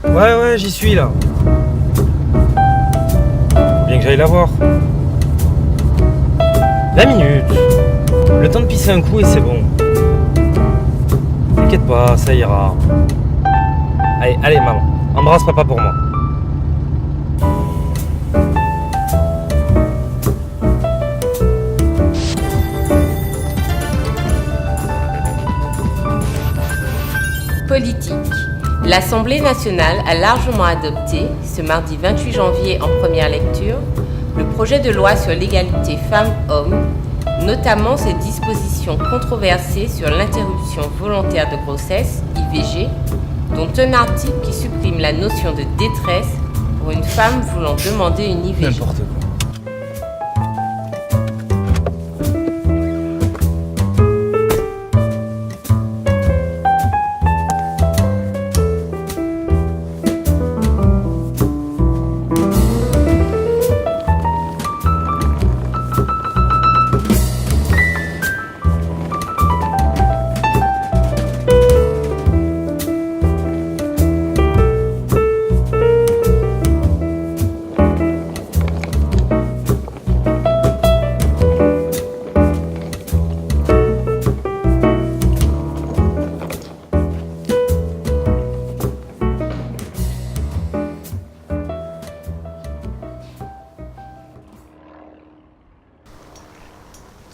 Ouais, j'y suis là. Faut bien que j'aille la voir. 20 minutes. Le temps de pisser un coup et c'est bon. T'inquiète pas, ça ira. Allez maman, embrasse papa pour moi. Politique. L'Assemblée nationale a largement adopté, ce mardi 28 janvier en première lecture, le projet de loi sur l'égalité femmes-hommes, notamment ses dispositions controversées sur l'interruption volontaire de grossesse, IVG, dont un article qui supprime la notion de détresse pour une femme voulant demander une IVG. N'importe quoi.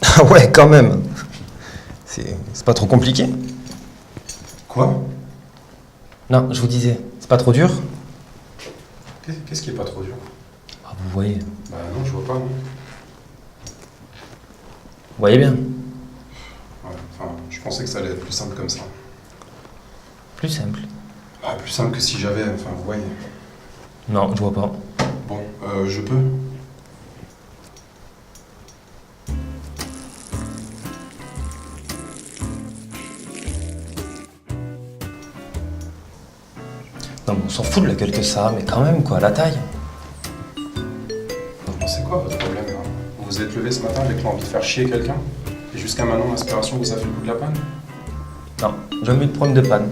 Ah ouais, quand même. C'est pas trop compliqué? Quoi? Non, je vous disais, c'est pas trop dur? Qu'est-ce qui est pas trop dur? Ah, vous voyez. Bah non, je vois pas, non. Vous voyez bien. Ouais, enfin, je pensais que ça allait être plus simple comme ça. Plus simple. Bah, plus simple que si j'avais, enfin, vous voyez. Non, je vois pas. Bon, je peux? Non, mais on s'en fout de la gueule que ça a, mais quand même, quoi, la taille. Bon, c'est quoi votre problème, là? Vous vous êtes levé ce matin avec l'envie de faire chier quelqu'un? Et jusqu'à maintenant, l'inspiration vous a fait le coup de la panne? Non, jamais eu de problème de panne.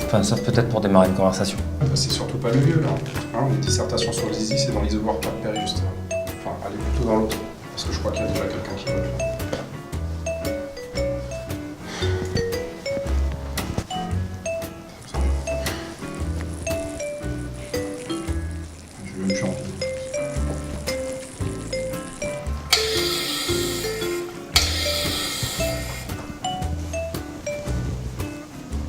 Enfin, sauf peut-être pour démarrer une conversation. Bah, c'est surtout pas le lieu, là. Hein, les dissertations sur le zizi, c'est dans l'isobar pas de Paris, justement. Enfin, allez plutôt dans l'autre. Parce que je crois qu'il y a déjà quelqu'un qui note. Je vais même plus envie.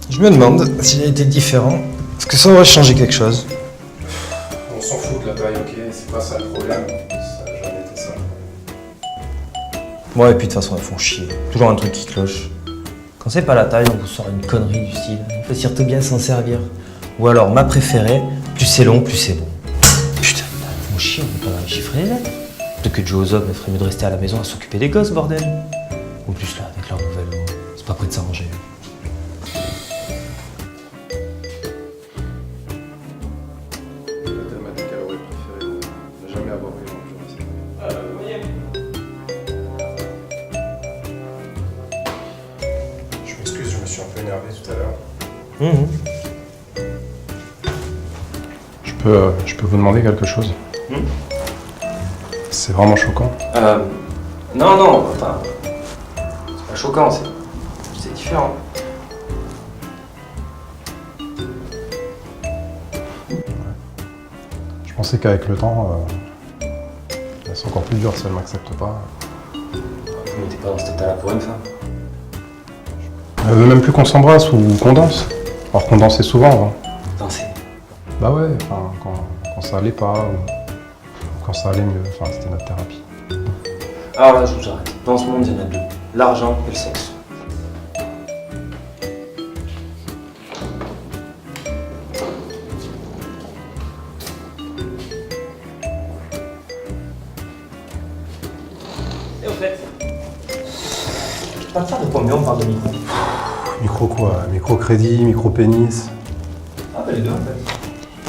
Je me demande s'il a été différent. Est-ce que ça aurait changé quelque chose? On s'en fout de la taille, ok? C'est pas ça le problème. Ça a jamais été ça. Ouais, et puis de toute façon, elles font chier. Toujours un truc qui cloche. Quand c'est pas la taille, on vous sort une connerie du style. Il faut surtout bien s'en servir. Ou alors, ma préférée, plus c'est long, plus c'est bon. Putain, elles font chier, on peut pas chiffrer les lettres. Peut-être que Joe aux hommes, elle ferait mieux de rester à la maison à s'occuper des gosses, bordel. Ou plus là, avec leur nouvelle loi. C'est pas près de s'arranger. Elle m'a dit qu'elle aurait préféré ne jamais avoir eu l'envie. Je m'excuse, je me suis un peu énervé tout à l'heure. Je peux vous demander quelque chose? C'est vraiment choquant. Non, enfin... C'est pas choquant, c'est différent. Je pensais qu'avec le temps, c'est encore plus dur si elle m'accepte pas. Vous mettez pas dans cet état-là pour une femme. Elle veut même plus qu'on s'embrasse ou qu'on danse. Alors qu'on dansait souvent avant. Danser. Bah ouais, enfin, quand ça allait pas ou quand ça allait mieux. Enfin, c'était notre thérapie. Alors là, je vous arrête. Dans ce monde, il y en a deux. L'argent et le sexe. Et au fait, je parle de combien on parle de micro? Micro quoi? Micro-crédit, micro-pénis. Ah bah les deux en fait.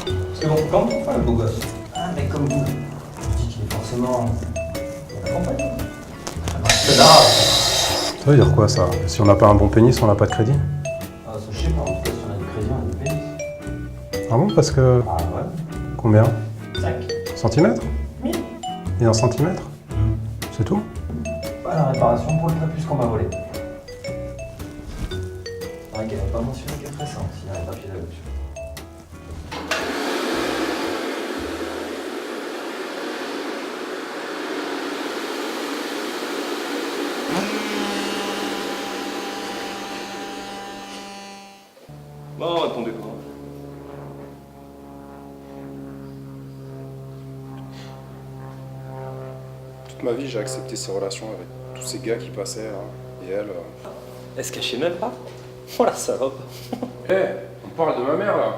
Parce que bon, quand on fait un beau gosse, un mec comme vous, je dis qu'il est forcément... la compagnie. C'est là. Ça veut dire quoi ça? Si on n'a pas un bon pénis, on n'a pas de crédit? Ah, ça je sais pas, en tout cas si on a du crédit, on a du pénis. Ah bon, parce que... Ah ouais. Combien? 5. Centimètres? 1000. Et un centimètre? C'est tout? Pas la réparation pour le prépuce qu'on m'a volé. C'est vrai qu'elle n'a pas mentionné que très simple, s'il y a un papier là-dessus. Bon, répondez pas. Toute ma vie, j'ai accepté ces relations avec tous ces gars qui passaient, là. Et elle... Elle se cachait même pas. Oh la salope. Hé, on parle de ma mère, là.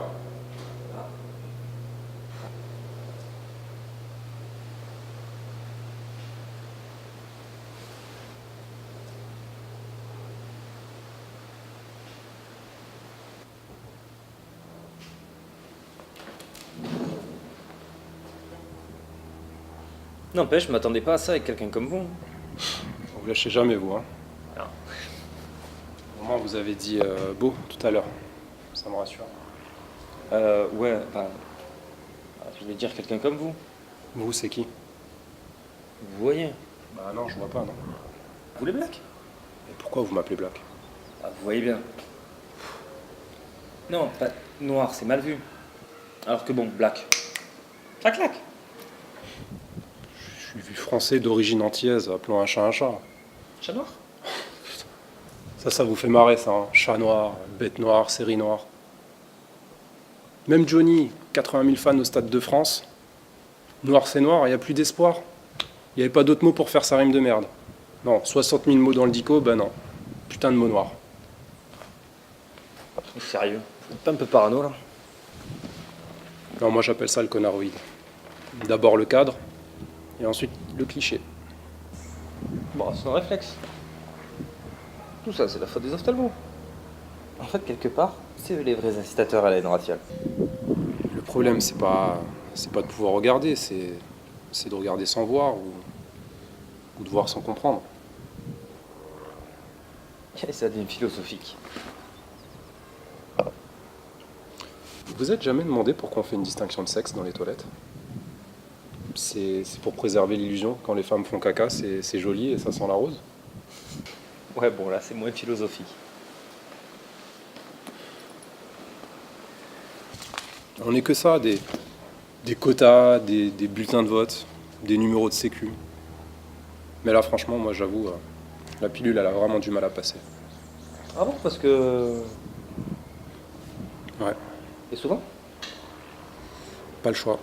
N'empêche, je m'attendais pas à ça avec quelqu'un comme vous. Vous lâchez jamais, vous, hein. Non. Au moins, vous avez dit beau tout à l'heure. Ça me rassure. Ouais, enfin... Je voulais dire quelqu'un comme vous. Vous, c'est qui? Vous voyez. Bah non, je vois pas, non. Vous les Black? Et pourquoi vous m'appelez Black? Ah, vous voyez bien. Non, pas noir, c'est mal vu. Alors que bon, Black. Ça claque. Je suis vu français d'origine antillaise, appelons un chat, Chat noir? Ça vous fait marrer, ça, hein. Chat noir, bête noire, série noire. Même Johnny, 80 000 fans au Stade de France. Noir, c'est noir, il n'y a plus d'espoir. Il n'y avait pas d'autres mots pour faire sa rime de merde. Non, 60 000 mots dans le dico, bah non. Putain de mots noirs. Sérieux? Vous êtes pas un peu parano, là? Non, moi j'appelle ça le conaroïde. D'abord le cadre, et ensuite le cliché. Bon, c'est un réflexe. Tout ça, c'est la faute des ophtalmos. En fait, quelque part, c'est eux les vrais incitateurs à la haine raciale. Le problème, c'est pas de pouvoir regarder, c'est de regarder sans voir ou de voir sans comprendre. Et ça devient philosophique. Vous vous êtes jamais demandé pourquoi on fait une distinction de sexe dans les toilettes? C'est pour préserver l'illusion. Quand les femmes font caca, c'est joli et ça sent la rose. Ouais, bon, là, c'est moins philosophique. On n'est que ça, des quotas, des bulletins de vote, des numéros de sécu. Mais là, franchement, moi, j'avoue, la pilule, elle a vraiment du mal à passer. Ah bon, parce que... Ouais, Et souvent? pas le choix.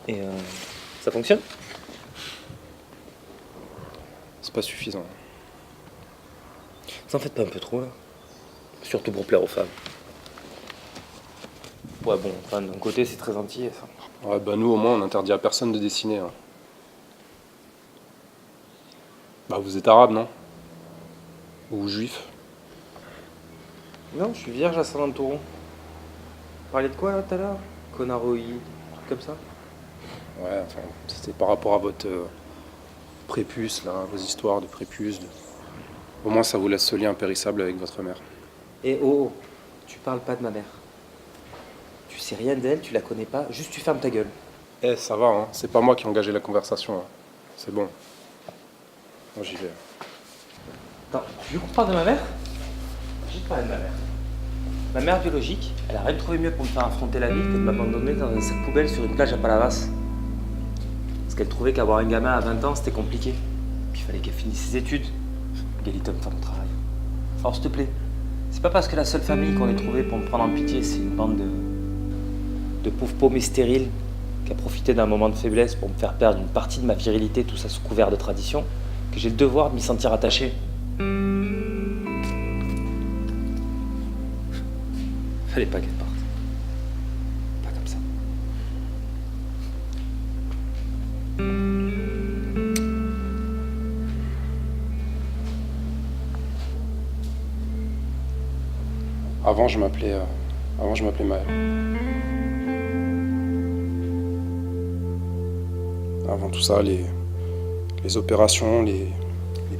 Et ça fonctionne? C'est pas suffisant. Vous en faites pas un peu trop, là? Surtout pour plaire aux femmes. Ouais, bon, enfin, d'un côté, c'est très antillais, ça. Ouais, bah nous, au moins, on interdit à personne de dessiner. Hein. Bah, vous êtes arabe, non? Ou juif? Non, je suis vierge ascendant taureau. Vous parliez de quoi, là, tout à l'heure? Conaroïde, truc comme ça? Ouais, enfin, c'était par rapport à votre prépuce, là, vos histoires de prépuce. Au moins, ça vous laisse ce lien impérissable avec votre mère. Et oh, tu parles pas de ma mère. Tu sais rien d'elle, tu la connais pas, juste tu fermes ta gueule. Eh, ça va, hein. C'est pas moi qui ai engagé la conversation. Hein. C'est bon. Moi, j'y vais. Attends, tu veux qu'on parle de ma mère? Je vais te parler de ma mère. Ma mère biologique, elle a rien trouvé mieux pour me faire affronter la vie que de m'abandonner dans un sac poubelle sur une plage à Palavas. Parce qu'elle trouvait qu'avoir un gamin à 20 ans, c'était compliqué. Puis il fallait qu'elle finisse ses études. Égalité homme-femme au travail. Alors s'il te plaît, c'est pas parce que la seule famille qu'on ait trouvée pour me prendre en pitié, c'est une bande de pauvres paumés stériles qui a profité d'un moment de faiblesse pour me faire perdre une partie de ma virilité, tout ça sous couvert de tradition, que j'ai le devoir de m'y sentir attaché. Fallait pas qu'elle parte. Pas comme ça. Avant, je m'appelais Maël. Avant tout ça, les opérations, les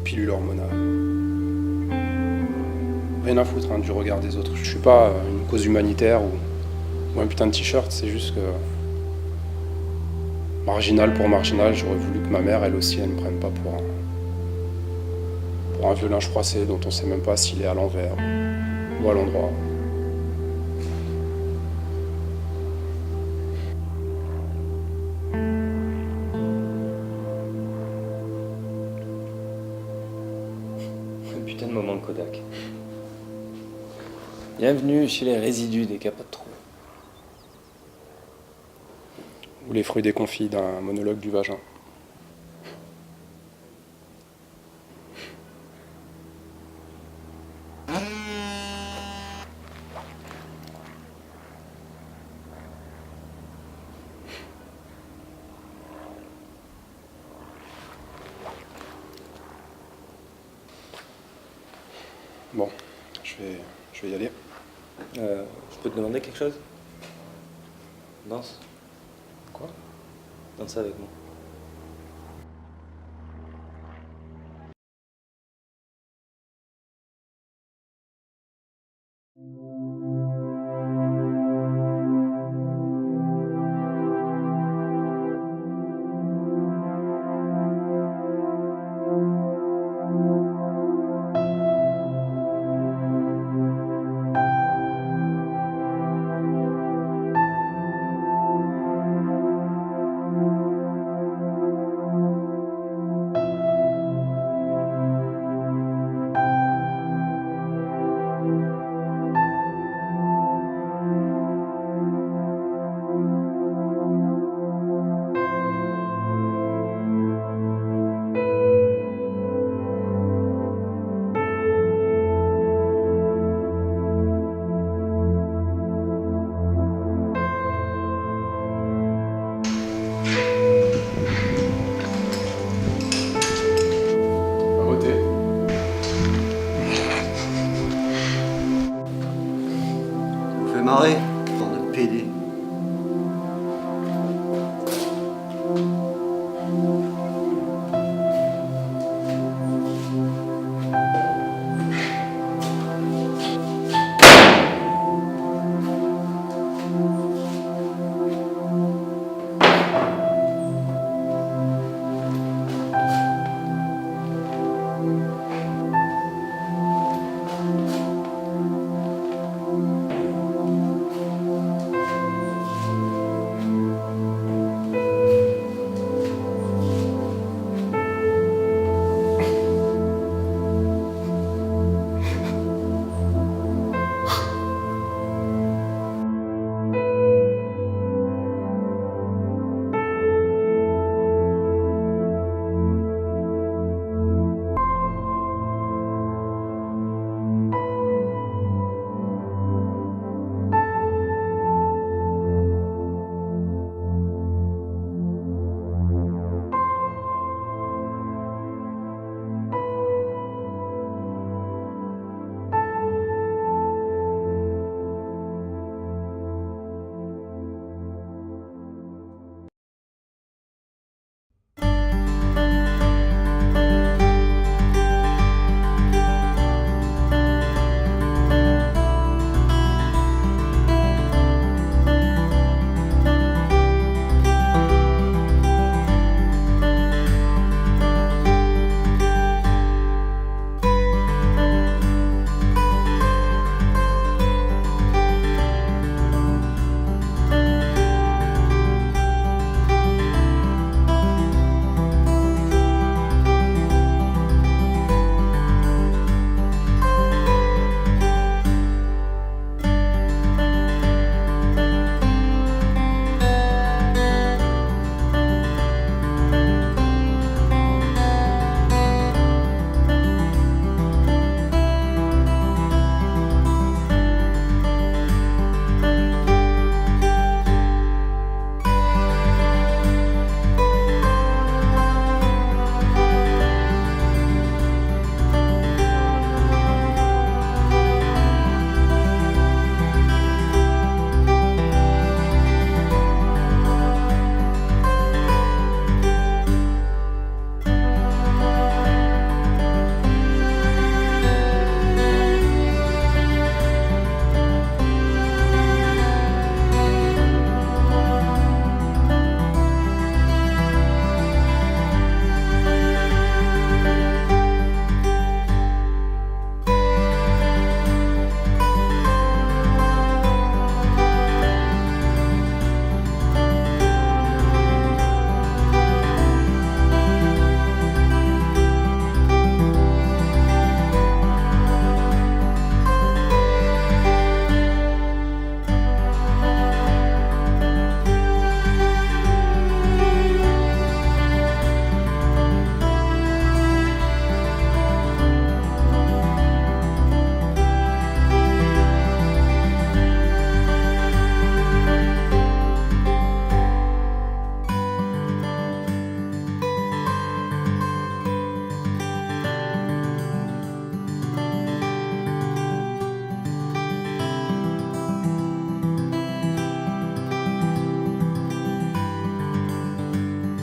pilules hormonales. rien à foutre du regard des autres. Je suis pas une cause humanitaire ou un putain de t-shirt, c'est juste que... Marginal pour marginal, j'aurais voulu que ma mère, elle aussi, elle me prenne pas pour un vieux linge froissé dont on sait même pas s'il est à l'envers ou à l'endroit. Un putain de moment de Kodak. Bienvenue chez les résidus des capotes trous. Ou les fruits déconfits d'un monologue du vagin. Bon, je vais y aller. Je peux te demander quelque chose? Danse. Quoi? Danse avec moi. Marrer, bande de PD.